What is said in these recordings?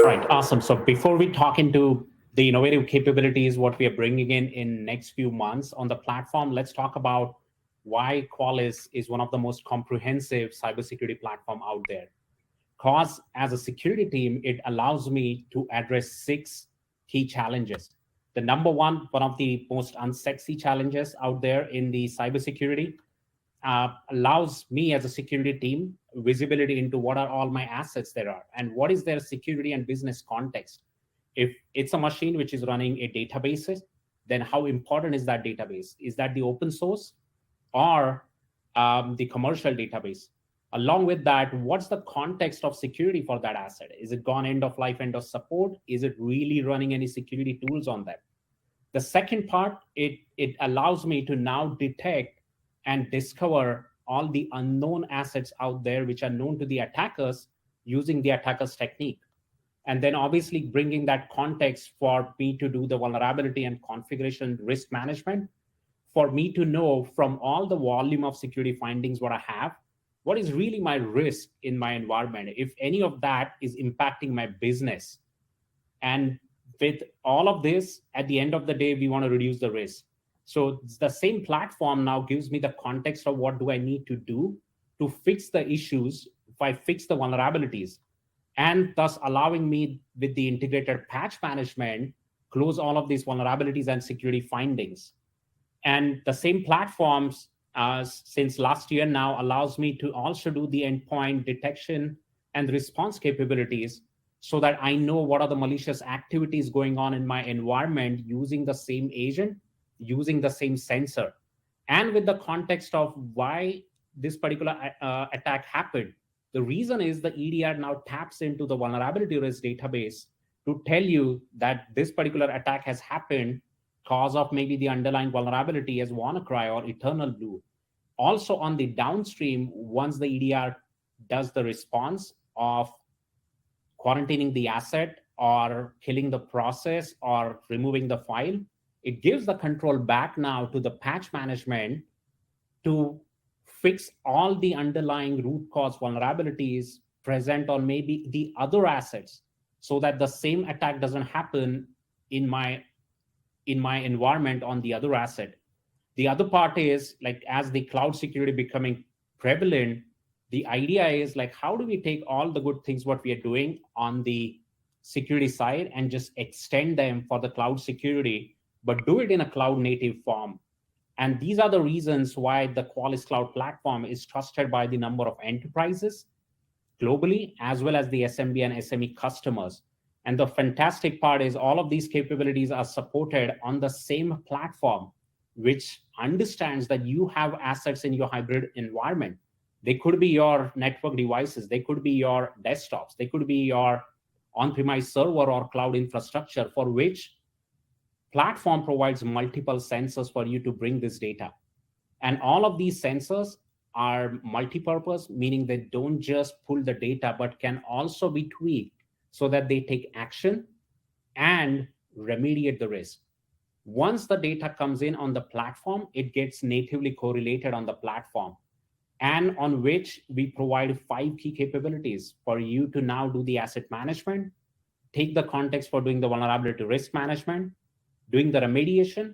Right, awesome. So before we talk into the innovative capabilities, what we are bringing in next few months on the platform, let's talk about why Qualys is one of the most comprehensive cybersecurity platform out there. Because as a security team, it allows me to address 6 key challenges. The number one of the most unsexy challenges out there in the cybersecurity, allows me as a security team visibility into what are all my assets there are and what is their security and business context. If it's a machine which is running a database, then how important is that database? Is that the open source or the commercial database? Along with that, what's the context of security for that asset? Is it gone end of life, end of support? Is it really running any security tools on that? The second part, it allows me to now detect and discover all the unknown assets out there which are known to the attackers using the attacker's technique. And then obviously bringing that context for me to do the vulnerability and configuration risk management, for me to know from all the volume of security findings what I have, what is really my risk in my environment, if any of that is impacting my business. And with all of this, at the end of the day, we want to reduce the risk. So the same platform now gives me the context of what do I need to do to fix the issues, if I fix the vulnerabilities, and thus allowing me with the integrated patch management, close all of these vulnerabilities and security findings. And the same platforms since last year now allows me to also do the endpoint detection and response capabilities so that I know what are the malicious activities going on in my environment using the same agent, using the same sensor. And with the context of why this particular attack happened, the reason is the EDR now taps into the vulnerability risk database to tell you that this particular attack has happened cause of maybe the underlying vulnerability as WannaCry or Eternal Blue. Also on the downstream, once the EDR does the response of quarantining the asset or killing the process or removing the file, it gives the control back now to the patch management to fix all the underlying root cause vulnerabilities present on maybe the other assets so that the same attack doesn't happen in my environment on the other asset. The other part is like as the cloud security becoming prevalent, the idea is like how do we take all the good things what we are doing on the security side and just extend them for the cloud security, but do it in a cloud native form. And these are the reasons why the Qualys Cloud Platform is trusted by the number of enterprises globally, as well as the SMB and SME customers. And the fantastic part is all of these capabilities are supported on the same platform, which understands that you have assets in your hybrid environment. They could be your network devices, they could be your desktops, they could be your on-premise server or cloud infrastructure for which platform provides multiple sensors for you to bring this data. And all of these sensors are multi-purpose, meaning they don't just pull the data, but can also be tweaked so that they take action and remediate the risk. Once the data comes in on the platform, it gets natively correlated on the platform, and on which we provide 5 key capabilities for you to now do the asset management, take the context for doing the vulnerability risk management, doing the remediation,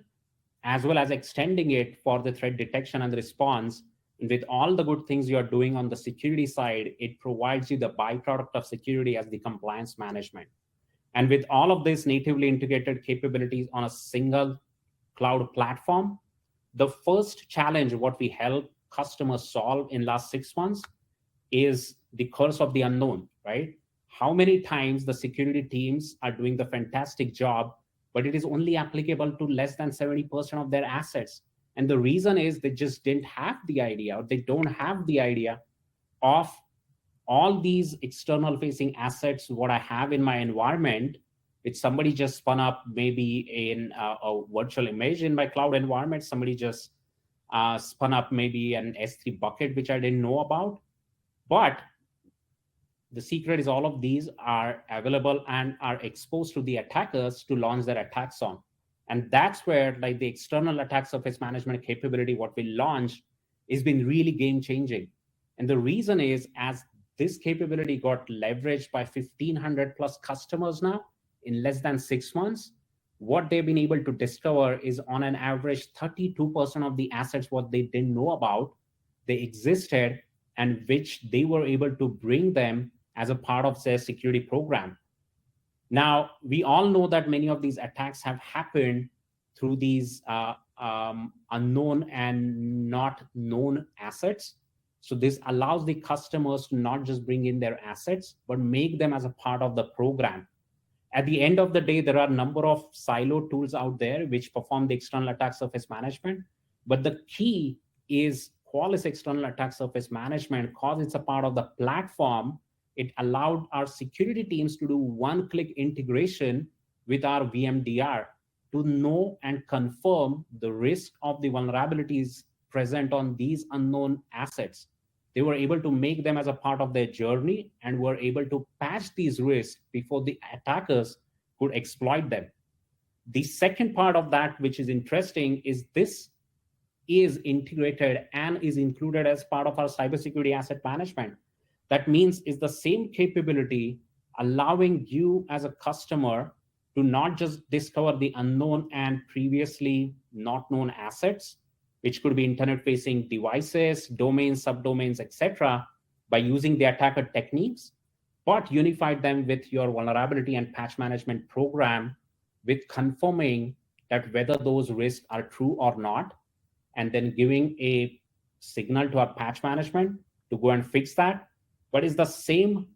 as well as extending it for the threat detection and response. And with all the good things you're doing on the security side, it provides you the byproduct of security as the compliance management. And with all of these natively integrated capabilities on a single cloud platform, the first challenge what we help customers solve in last 6 months is the curse of the unknown, right? How many times the security teams are doing the fantastic job, but it is only applicable to less than 70% of their assets. And the reason is they just didn't have the idea, or they don't have the idea of all these external facing assets, what I have in my environment, which somebody just spun up maybe in a virtual image in my cloud environment. Somebody just spun up maybe an S3 bucket, which I didn't know about. But the secret is all of these are available and are exposed to the attackers to launch their attacks on. And that's where like the external attack surface management capability, what we launched, has been really game changing. And the reason is as this capability got leveraged by 1,500 plus customers now in less than 6 months. What they've been able to discover is on an average 32% of the assets what they didn't know about, they existed, and which they were able to bring them as a part of their security program. Now, we all know that many of these attacks have happened through these unknown and not known assets. So this allows the customers to not just bring in their assets, but make them as a part of the program. At the end of the day, there are a number of siloed tools out there which perform the external attack surface management. But the key is Qualys external attack surface management, because it's a part of the platform. It allowed our security teams to do one-click integration with our VMDR to know and confirm the risk of the vulnerabilities present on these unknown assets. They were able to make them as a part of their journey and were able to patch these risks before the attackers could exploit them. The second part of that, which is interesting, is this is integrated and is included as part of our cybersecurity asset management. That means is the same capability allowing you as a customer to not just discover the unknown and previously not known assets, which could be internet-facing devices, domains, subdomains, etc., by using the attacker techniques, but unified them with your vulnerability and patch management program with confirming that whether those risks are true or not, and then giving a signal to our patch management to go and fix that. But it's the same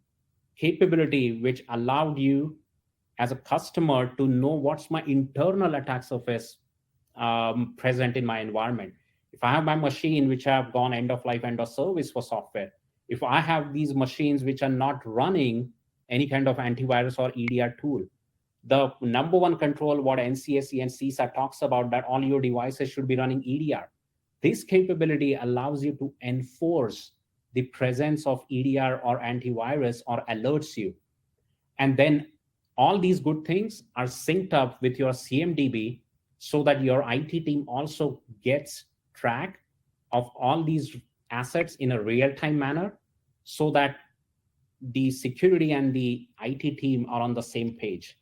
capability which allowed you as a customer to know what's my internal attack surface present in my environment. If I have my machine which have gone end of life, end of service for software, if I have these machines which are not running any kind of antivirus or EDR tool, the number one control what NCSE and CISA talks about, that all your devices should be running EDR. This capability allows you to enforce the presence of EDR or antivirus or alerts you. And then all these good things are synced up with your CMDB so that your IT team also gets track of all these assets in a real-time manner so that the security and the IT team are on the same page.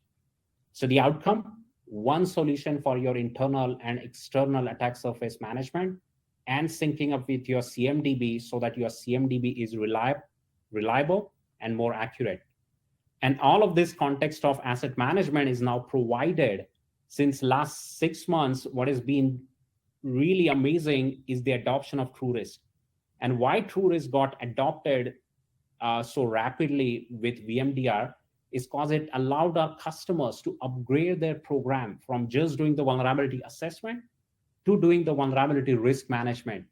So the outcome, one solution for your internal and external attack surface management and syncing up with your CMDB so that your CMDB is reliable and more accurate. And all of this context of asset management is now provided since last 6 months. What has been really amazing is the adoption of TrueRisk. And why TrueRisk got adopted so rapidly with VMDR is because it allowed our customers to upgrade their program from just doing the vulnerability assessment to doing the vulnerability risk management,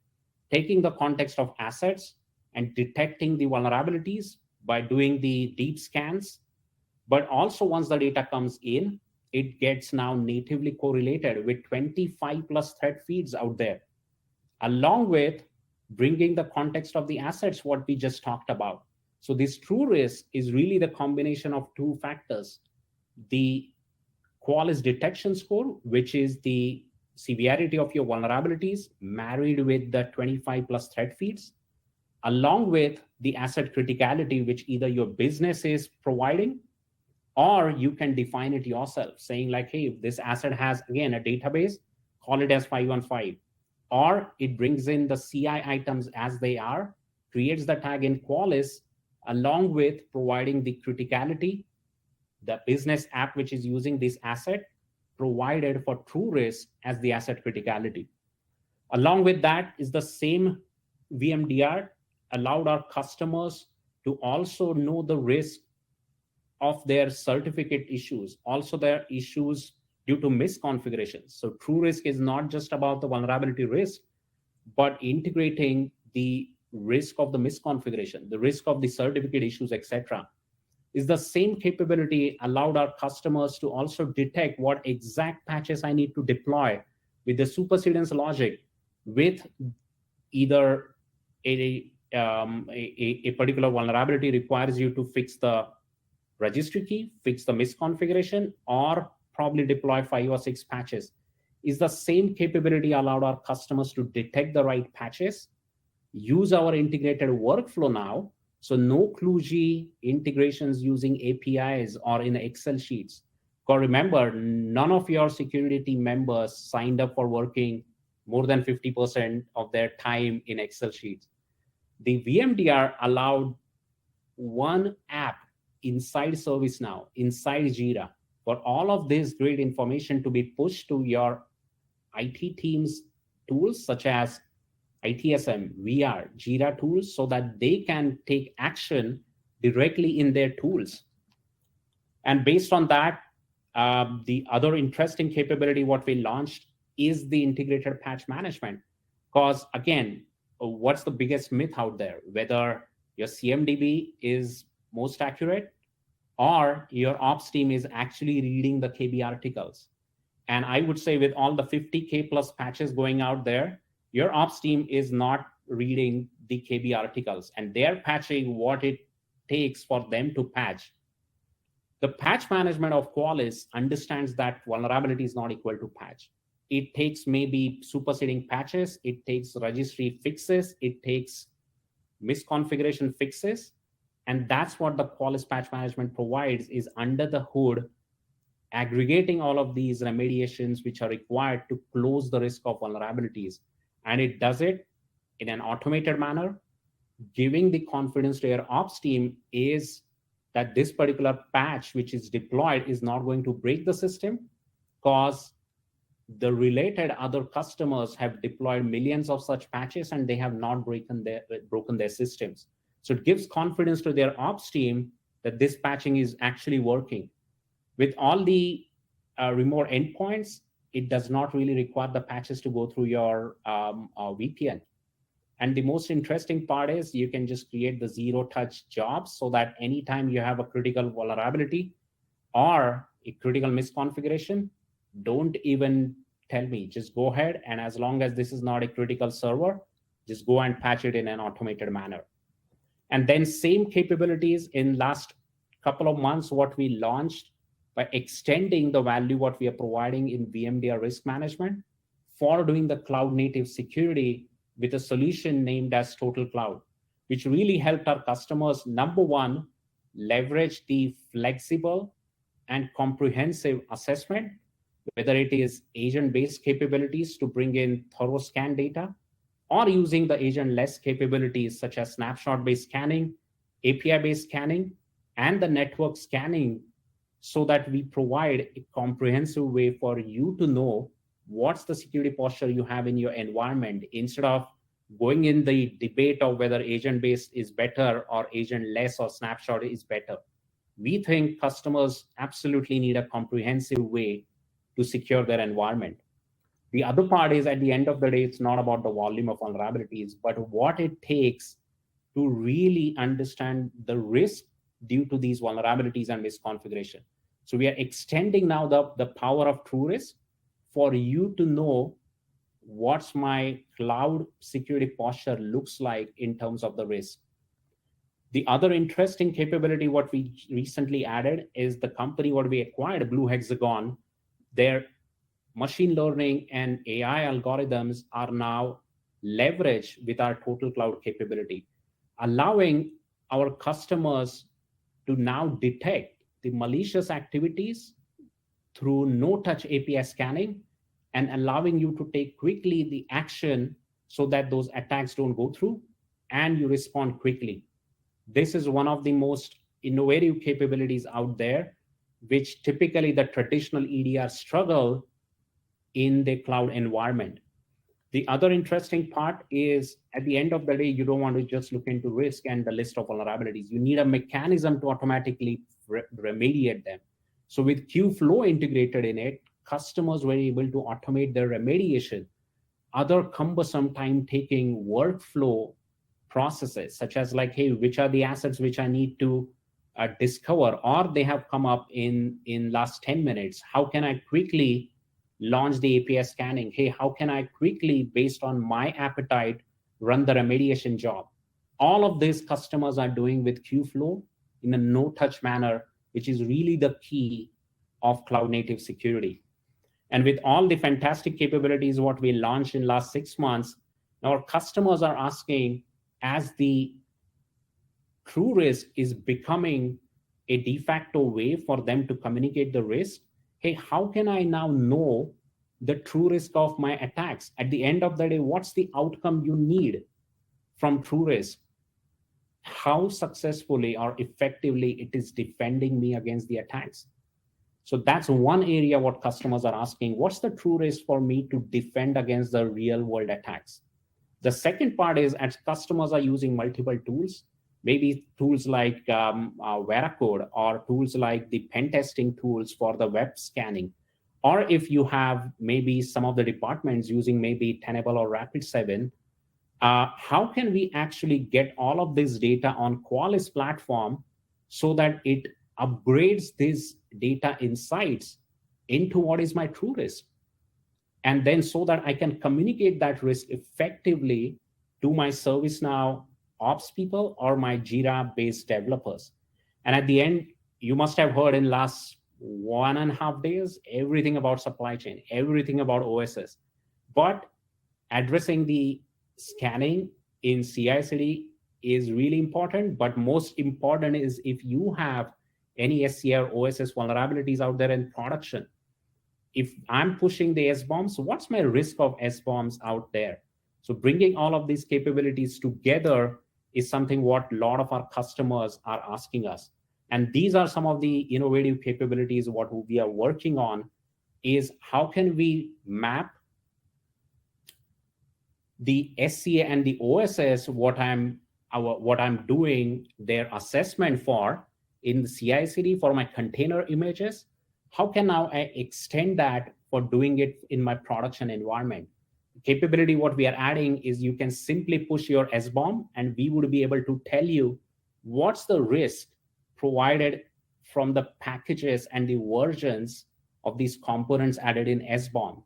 taking the context of assets and detecting the vulnerabilities by doing the deep scans. But also once the data comes in, it gets now natively correlated with 25 plus threat feeds out there, along with bringing the context of the assets, what we just talked about. So this TrueRisk is really the combination of two factors: the Qualys detection score, which is the severity of your vulnerabilities, married with the 25 plus threat feeds, along with the asset criticality, which either your business is providing or you can define it yourself, saying like, hey, if this asset has, again, a database, call it as 515, or it brings in the CI items as they are, creates the tag in Qualys, along with providing the criticality, the business app which is using this asset, provided for TrueRisk as the asset criticality. Along with that is the same VMDR allowed our customers to also know the risk of their certificate issues, also their issues due to misconfigurations. So TrueRisk is not just about the vulnerability risk, but integrating the risk of the misconfiguration, the risk of the certificate issues, etc. Is the same capability allowed our customers to also detect what exact patches I need to deploy with the supersedence logic, with either a particular vulnerability requires you to fix the registry key, fix the misconfiguration, or probably deploy 5 or 6 patches. Is the same capability allowed our customers to detect the right patches, use our integrated workflow now, So no kludgy integrations using APIs or in Excel sheets. Because remember, none of your security team members signed up for working more than 50% of their time in Excel sheets. The VMDR allowed one app inside ServiceNow, inside Jira, for all of this great information to be pushed to your IT teams tools such as ITSM, VR, Jira tools, so that they can take action directly in their tools. And based on that, the other interesting capability what we launched is the integrated patch management. Because again, what's the biggest myth out there? Whether your CMDB is most accurate or your ops team is actually reading the KB articles. And I would say with all the 50K plus patches going out there, your ops team is not reading the KB articles and they're patching what it takes for them to patch. The patch management of Qualys understands that vulnerability is not equal to patch. It takes maybe superseding patches, it takes registry fixes, it takes misconfiguration fixes. And that's what the Qualys patch management provides, is under the hood, aggregating all of these remediations which are required to close the risk of vulnerabilities. And it does it in an automated manner, giving the confidence to your ops team is that this particular patch which is deployed is not going to break the system, because the related other customers have deployed millions of such patches and they have not broken their systems. So it gives confidence to their ops team that this patching is actually working. With all the remote endpoints, it does not really require the patches to go through your VPN. And the most interesting part is you can just create the zero-touch jobs so that anytime you have a critical vulnerability or a critical misconfiguration, don't even tell me. Just go ahead, and as long as this is not a critical server, just go and patch it in an automated manner. And then same capabilities in last couple of months, what we launched by extending the value what we are providing in VMDR risk management for doing the cloud native security with a solution named as Total Cloud, which really helped our customers, number one, leverage the flexible and comprehensive assessment, whether it is agent-based capabilities to bring in thorough scan data, or using the agent-less capabilities such as snapshot-based scanning, API-based scanning, and the network scanning, so that we provide a comprehensive way for you to know what's the security posture you have in your environment, instead of going in the debate of whether agent-based is better or agent-less or snapshot is better. We think customers absolutely need a comprehensive way to secure their environment. The other part is, at the end of the day, it's not about the volume of vulnerabilities, but what it takes to really understand the risk due to these vulnerabilities and misconfiguration. So we are extending now the power of TrueRisk for you to know what's my cloud security posture looks like in terms of the risk. The other interesting capability what we recently added is the company what we acquired, Blue Hexagon. Their machine learning and AI algorithms are now leveraged with our Total Cloud capability, allowing our customers to now detect the malicious activities through no-touch API scanning and allowing you to take quickly the action so that those attacks don't go through and you respond quickly. This is one of the most innovative capabilities out there, which typically the traditional EDR struggle in the cloud environment. The other interesting part is, at the end of the day, you don't want to just look into risk and the list of vulnerabilities. You need a mechanism to automatically remediate them. So with Qflow integrated in it, customers were able to automate their remediation. Other cumbersome time-taking workflow processes, such as like, hey, which are the assets which I need to discover, or they have come up in last 10 minutes. How can I quickly launch the API scanning? Hey, how can I quickly, based on my appetite, run the remediation job? All of these customers are doing with Qflow in a no-touch manner, which is really the key of cloud-native security. And with all the fantastic capabilities what we launched in last 6 months, our customers are asking, as the true risk is becoming a de facto way for them to communicate the risk. Hey, how can I now know the true risk of my attacks? At the end of the day, what's the outcome you need from true risk? How successfully or effectively it is defending me against the attacks? So that's one area what customers are asking. What's the true risk for me to defend against the real world attacks? The second part is, as customers are using multiple tools, maybe tools like Veracode, or tools like the pen testing tools for the web scanning, or if you have maybe some of the departments using maybe Tenable or Rapid7, how can we actually get all of this data on Qualys platform so that it upgrades these data insights into what is my true risk? And then so that I can communicate that risk effectively to my ServiceNow ops people or my Jira-based developers. And at the end, you must have heard in last 1.5 days, everything about supply chain, everything about OSS. But addressing the scanning in CI/CD is really important. But most important is if you have any SCI or OSS vulnerabilities out there in production, if I'm pushing the S-bombs, what's my risk of S-bombs out there? So bringing all of these capabilities together is something what a lot of our customers are asking us. And these are some of the innovative capabilities what we are working on, is how can we map the SCA and the OSS, what I'm doing their assessment for in the CI/CD for my container images. How can now I extend that for doing it in my production environment? Capability what we are adding is you can simply push your SBOM and we would be able to tell you what's the risk provided from the packages and the versions of these components added in SBOM.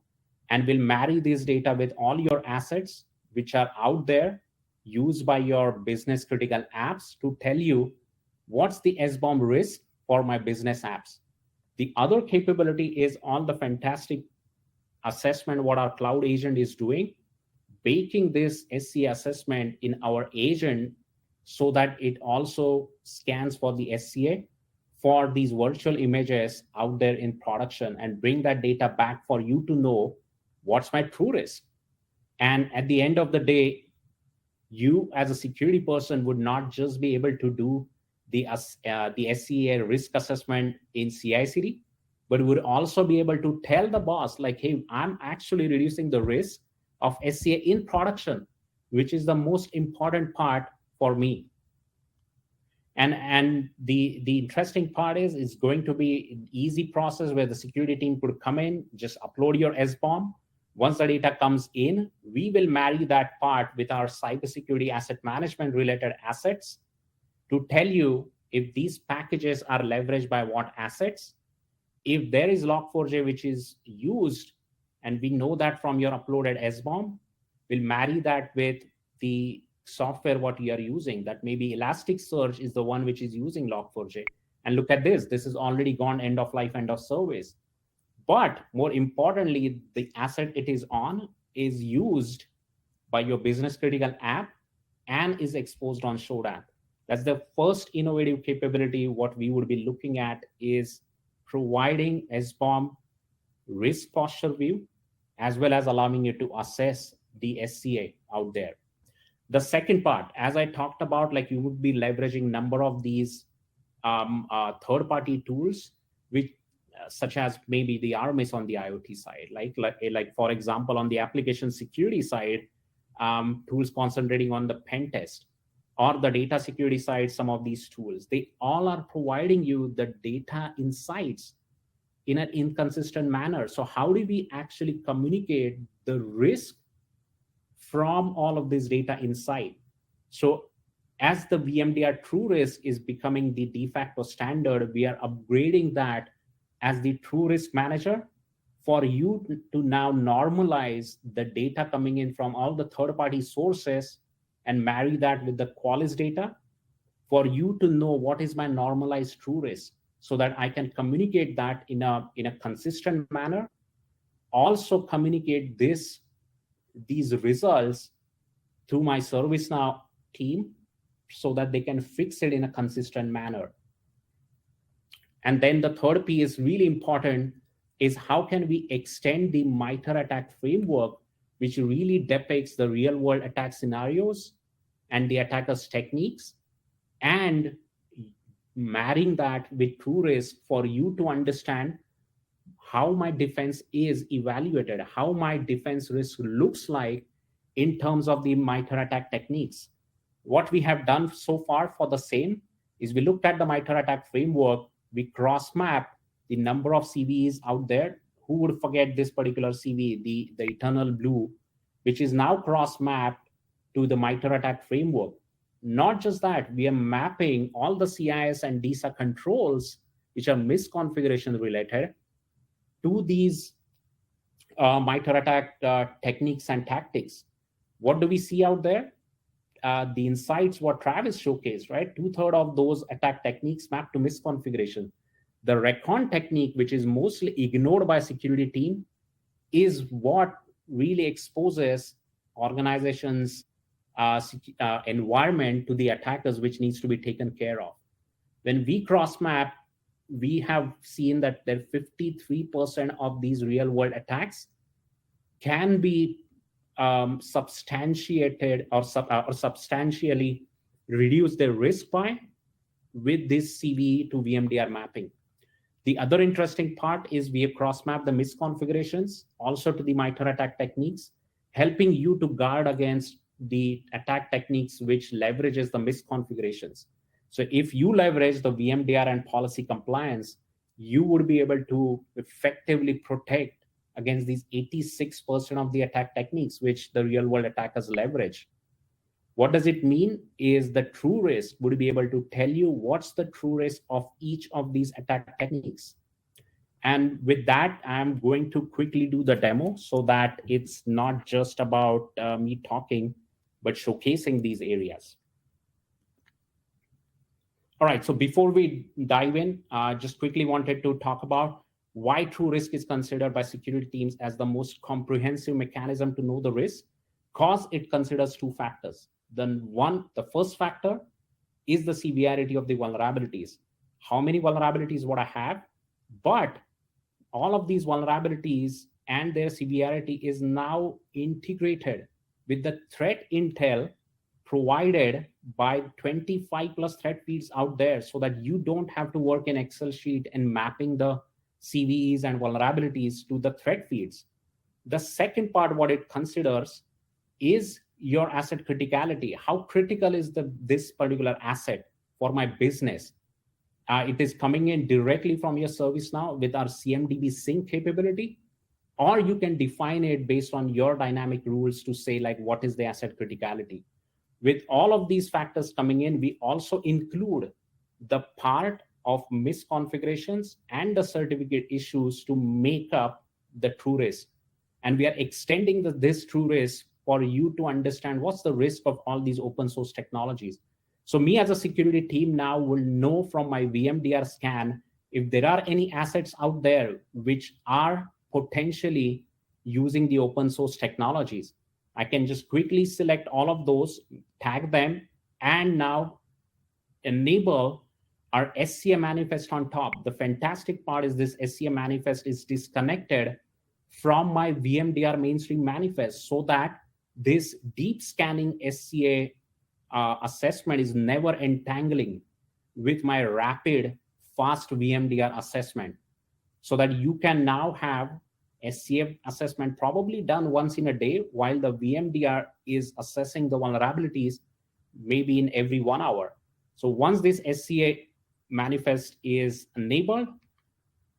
And we'll marry this data with all your assets which are out there used by your business critical apps to tell you what's the SBOM risk for my business apps. The other capability is all the fantastic assessment what our cloud agent is doing, baking this SC assessment in our agent so that it also scans for the SCA for these virtual images out there in production and bring that data back for you to know what's my true risk. And at the end of the day, you as a security person would not just be able to do the SCA risk assessment in CI/CD, but would also be able to tell the boss, like, hey, I'm actually reducing the risk of SCA in production, which is the most important part for me. And the interesting part is it's going to be an easy process where the security team could come in, just upload your SBOM. Once the data comes in, we will marry that part with our cybersecurity asset management related assets to tell you if these packages are leveraged by what assets. If there is Log4j which is used, and we know that from your uploaded SBOM, we'll marry that with the software what you are using. That maybe Elasticsearch is the one which is using Log4j. And look at this is already gone end of life, end of service. But more importantly, the asset it is on is used by your business critical app and is exposed on Shodan. That's the first innovative capability. What we would be looking at is providing SBOM risk posture view, as well as allowing you to assess the SCA out there. The second part, as I talked about, like you would be leveraging number of these third-party tools, which such as maybe the Armis on the IoT side, like for example, on the application security side, tools concentrating on the pen test, or the data security side, some of these tools, they all are providing you the data insights in an inconsistent manner. So how do we actually communicate the risk from all of this data insight? So as the VMDR true risk is becoming the de facto standard, we are upgrading that as the true risk manager for you to now normalize the data coming in from all the third-party sources and marry that with the Qualys data for you to know what is my normalized true risk, so that I can communicate that in a consistent manner. Also communicate these results to my ServiceNow team so that they can fix it in a consistent manner. And then the third P is really important, is how can we extend the MITRE ATT&CK framework, which really depicts the real world attack scenarios and the attacker's techniques, and marrying that with true risk for you to understand how my defense is evaluated, how my defense risk looks like in terms of the MITRE ATT&CK techniques. What we have done so far for the same is we looked at the MITRE ATT&CK framework, we cross-map the number of CVEs out there. Who would forget this particular CVE, the eternal blue, which is now cross-mapped to the MITRE ATT&CK framework. Not just that, we are mapping all the CIS and DISA controls, which are misconfiguration related, to these MITRE ATT&CK techniques and tactics. What do we see out there? The insights what Travis showcased, right? 2/3 of those attack techniques map to misconfiguration. The recon technique, which is mostly ignored by security team, is what really exposes organizations' environment to the attackers, which needs to be taken care of. When we cross-map, we have seen that 53% of these real-world attacks can be substantiated or substantially reduce their risk by with this CVE to VMDR mapping. The other interesting part is we have cross-mapped the misconfigurations also to the MITRE ATT&CK techniques, helping you to guard against the attack techniques which leverages the misconfigurations. So if you leverage the VMDR and policy compliance, you would be able to effectively protect against these 86% of the attack techniques which the real world attackers leverage. What does it mean is the true risk would be able to tell you what's the true risk of each of these attack techniques. And with that, I'm going to quickly do the demo so that it's not just about me talking, but showcasing these areas. All right, so before we dive in, just quickly wanted to talk about why true risk is considered by security teams as the most comprehensive mechanism to know the risk, because it considers two factors. The first factor is the severity of the vulnerabilities. How many vulnerabilities would I have? But all of these vulnerabilities and their severity is now integrated with the threat intel provided by 25 plus threat feeds out there, so that you don't have to work in Excel sheet and mapping the CVEs and vulnerabilities to the threat feeds. The second part, what it considers is your asset criticality. How critical is this particular asset for my business? It is coming in directly from your ServiceNow with our CMDB sync capability, or you can define it based on your dynamic rules to say like, what is the asset criticality? With all of these factors coming in, we also include the part of misconfigurations and the certificate issues to make up the true risk. And we are extending this true risk for you to understand what's the risk of all these open source technologies. So me as a security team now will know from my VMDR scan if there are any assets out there which are potentially using the open source technologies. I can just quickly select all of those, tag them, and now enable our SCA manifest on top. The fantastic part is this SCA manifest is disconnected from my VMDR mainstream manifest, so that this deep scanning SCA assessment is never entangling with my rapid, fast VMDR assessment, so that you can now have SCA assessment probably done once in a day, while the VMDR is assessing the vulnerabilities maybe in every 1 hour. So once this SCA manifest is enabled,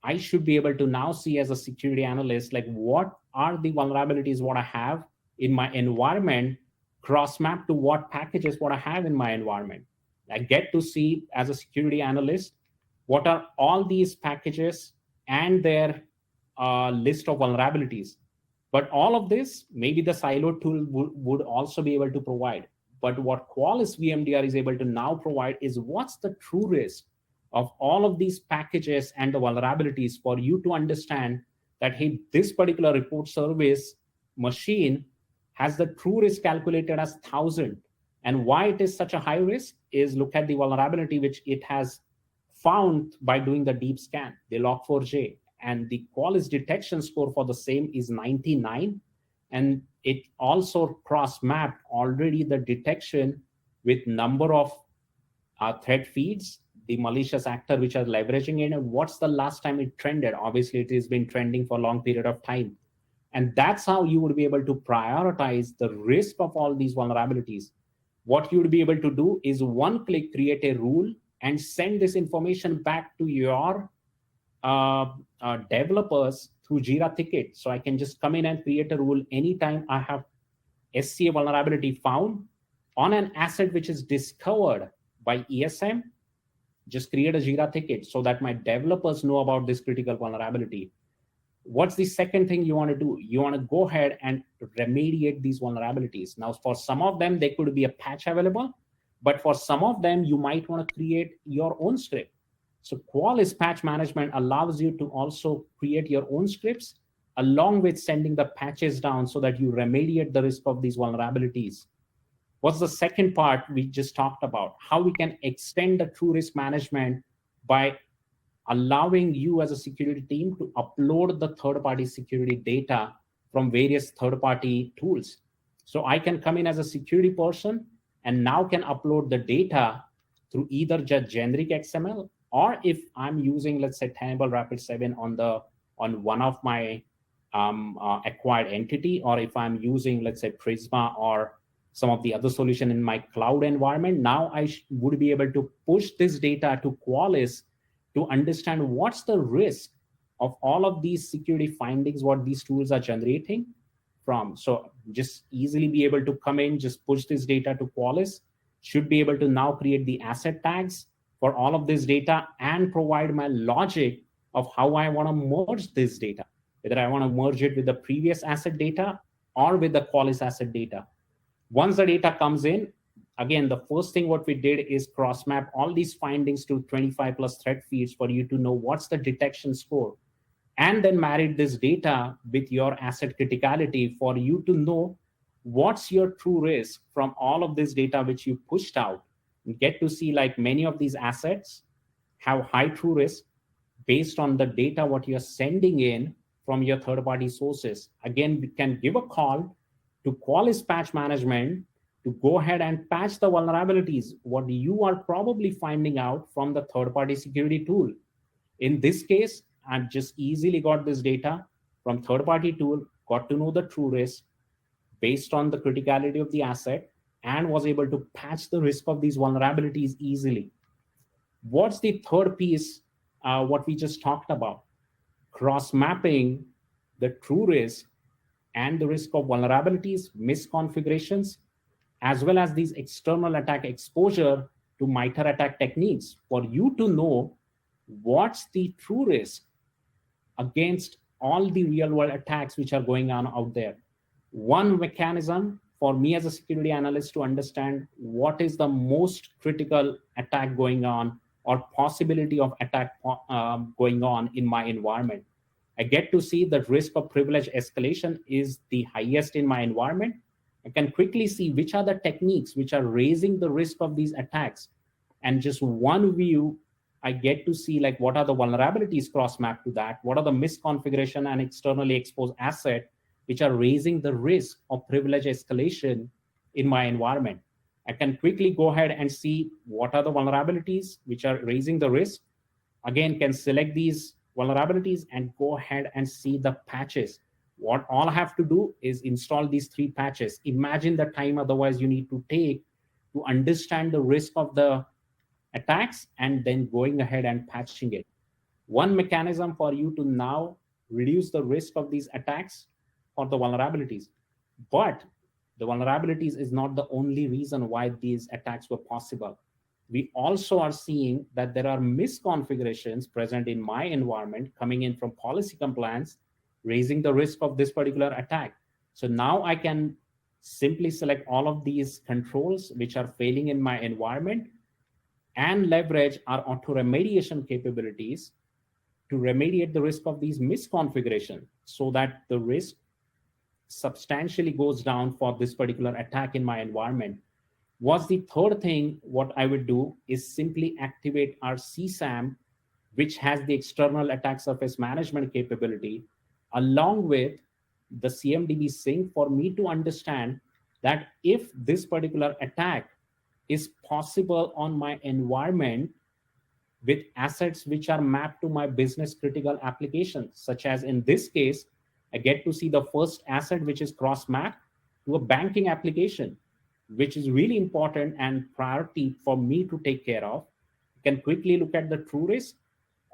I should be able to now see as a security analyst, like what are the vulnerabilities what I have in my environment, cross-map to what packages what I have in my environment. I get to see as a security analyst, what are all these packages and their list of vulnerabilities. But all of this, maybe the silo tool would also be able to provide. But what Qualys VMDR is able to now provide is what's the true risk of all of these packages and the vulnerabilities for you to understand that, hey, this particular report service machine has the true risk calculated as 1,000. And why it is such a high risk is look at the vulnerability which it has found by doing the deep scan, the log4j, and the Qualys detection score for the same is 99. And it also cross-mapped already the detection with number of thread feeds, the malicious actor which are leveraging it, and what's the last time it trended. Obviously, it has been trending for a long period of time. And that's how you would be able to prioritize the risk of all these vulnerabilities. What you would be able to do is one click create a rule and send this information back to your developers through Jira ticket. So I can just come in and create a rule anytime I have SCA vulnerability found on an asset which is discovered by ESM. Just create a Jira ticket so that my developers know about this critical vulnerability. What's the second thing you want to do? You want to go ahead and remediate these vulnerabilities. Now, for some of them, there could be a patch available, but for some of them, you might want to create your own script. So Qualys patch management allows you to also create your own scripts along with sending the patches down so that you remediate the risk of these vulnerabilities. What's the second part we just talked about? How we can extend the true risk management by allowing you as a security team to upload the third-party security data from various third-party tools. So I can come in as a security person and now can upload the data through either just generic XML, or if I'm using, let's say, Tenable Rapid7 on one of my acquired entity, or if I'm using, let's say, Prisma or some of the other solution in my cloud environment, now I would be able to push this data to Qualys to understand what's the risk of all of these security findings, what these tools are generating from. So just easily be able to come in, just push this data to Qualys, should be able to now create the asset tags for all of this data and provide my logic of how I want to merge this data, whether I want to merge it with the previous asset data or with the Qualys asset data. Once the data comes in, again, the first thing what we did is cross-map all these findings to 25 plus thread feeds for you to know what's the detection score, and then married this data with your asset criticality for you to know what's your true risk from all of this data which you pushed out. You get to see like many of these assets have high true risk based on the data what you're sending in from your third-party sources. Again, we can give a call to Qualys patch management to go ahead and patch the vulnerabilities, what you are probably finding out from the third-party security tool. In this case, I've just easily got this data from third-party tool, got to know the true risk based on the criticality of the asset, and was able to patch the risk of these vulnerabilities easily. What's the third piece, what we just talked about? Cross-mapping the true risk and the risk of vulnerabilities, misconfigurations, as well as these external attack exposure to MITRE attack techniques for you to know what's the true risk against all the real world attacks which are going on out there. One mechanism for me as a security analyst to understand what is the most critical attack going on or possibility of attack going on in my environment. I get to see that risk of privilege escalation is the highest in my environment. I can quickly see which are the techniques which are raising the risk of these attacks. And just one view, I get to see like what are the vulnerabilities cross-mapped to that, what are the misconfiguration and externally exposed asset which are raising the risk of privilege escalation in my environment. I can quickly go ahead and see what are the vulnerabilities which are raising the risk. Again, can select these vulnerabilities and go ahead and see the patches. What all I have to do is install these 3 patches. Imagine the time otherwise you need to take to understand the risk of the attacks and then going ahead and patching it. One mechanism for you to now reduce the risk of these attacks or the vulnerabilities. But the vulnerabilities is not the only reason why these attacks were possible. We also are seeing that there are misconfigurations present in my environment coming in from policy compliance, raising the risk of this particular attack. So now I can simply select all of these controls which are failing in my environment and leverage our auto remediation capabilities to remediate the risk of these misconfigurations so that the risk substantially goes down for this particular attack in my environment. Was the third thing, what I would do is simply activate our CSAM, which has the external attack surface management capability, along with the CMDB sync for me to understand that if this particular attack is possible on my environment with assets which are mapped to my business critical applications, such as in this case, I get to see the first asset which is cross mapped to a banking application, which is really important and priority for me to take care of. You can quickly look at the true risk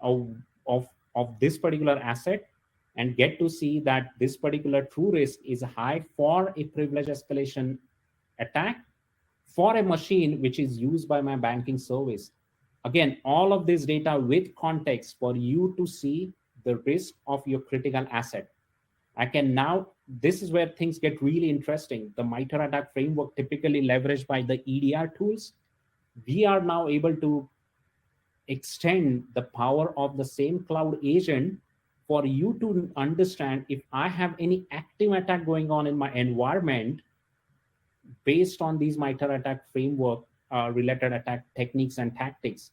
of, of, of this particular asset and get to see that this particular true risk is high for a privilege escalation attack for a machine which is used by my banking service. Again, all of this data with context for you to see the risk of your critical asset. I can now, this is where things get really interesting. The MITRE ATT&CK framework typically leveraged by the EDR tools, we are now able to extend the power of the same cloud agent for you to understand if I have any active attack going on in my environment based on these MITRE ATT&CK framework related attack techniques and tactics.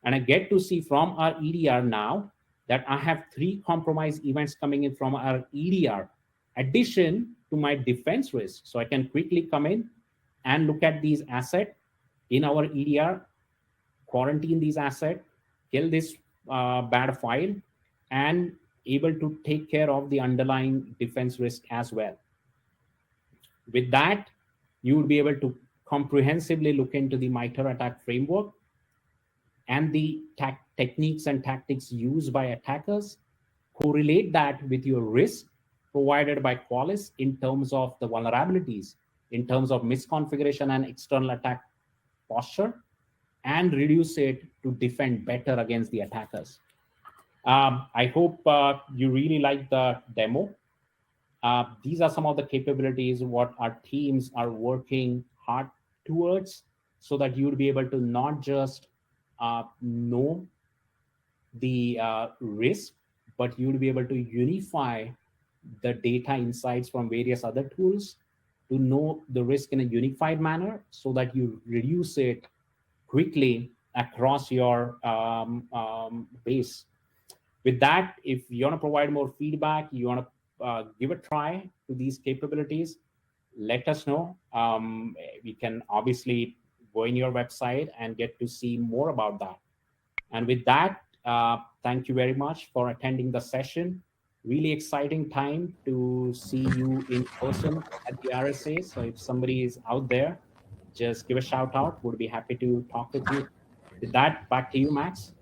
And I get to see from our EDR now that I have 3 compromise events coming in from our EDR, addition to my defense risk. So I can quickly come in and look at these assets in our EDR, quarantine these assets, kill this bad file, and able to take care of the underlying defense risk as well. With that, you would be able to comprehensively look into the MITRE ATT&CK framework and the techniques and tactics used by attackers, correlate that with your risk provided by Qualys in terms of the vulnerabilities, in terms of misconfiguration and external attack posture, and reduce it to defend better against the attackers. I hope you really like the demo. These are some of the capabilities what our teams are working hard towards, so that you would be able to not just know the risk, but you would be able to unify the data insights from various other tools to know the risk in a unified manner, so that you reduce it quickly across your base. With that, if you want to provide more feedback, you want to give a try to these capabilities, let us know. We can obviously go in your website and get to see more about that. And with that, thank you very much for attending the session. Really exciting time to see you in person at the RSA. So if somebody is out there, just give a shout out. Would be happy to talk with you. With that, back to you, Max.